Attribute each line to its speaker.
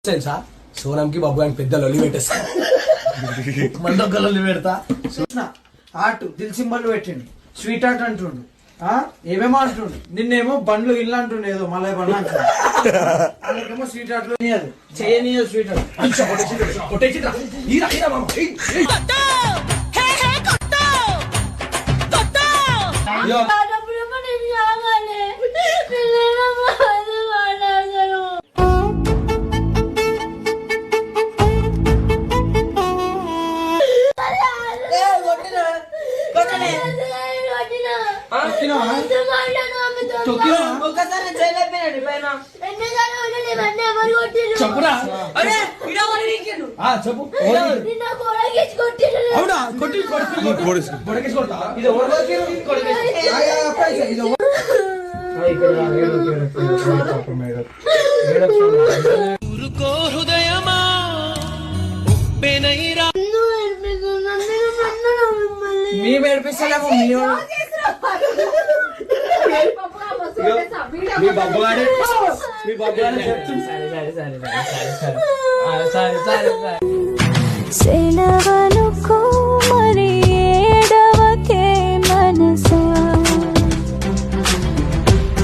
Speaker 1: తెలుసా సోనంకి బాబు అని పెద్ద లొల్లి పెట్టేస్తా మందొక్క లొల్లి పెడతా.
Speaker 2: ఆర్ట్ దిల్ సింబల్ పెట్టిండు, స్వీట్ ఆర్ట్ అంటుండు, ఏమేమో అంటుండు. నిన్నేమో బండ్లు ఇల్లు అంటుండు, ఏదో మలయ బండ్లు అంటుండేమో స్వీట్ ఆర్ట్ లో చేయనీయదు. స్వీట్ ఆర్ట్
Speaker 1: చెప్పురా చెప్పు. అవునా కొట్టి హృదయమా
Speaker 2: మేము ఏడిపిస్తలేము.
Speaker 1: మీ బాబుగాడే చెప్తుంది.
Speaker 3: సరే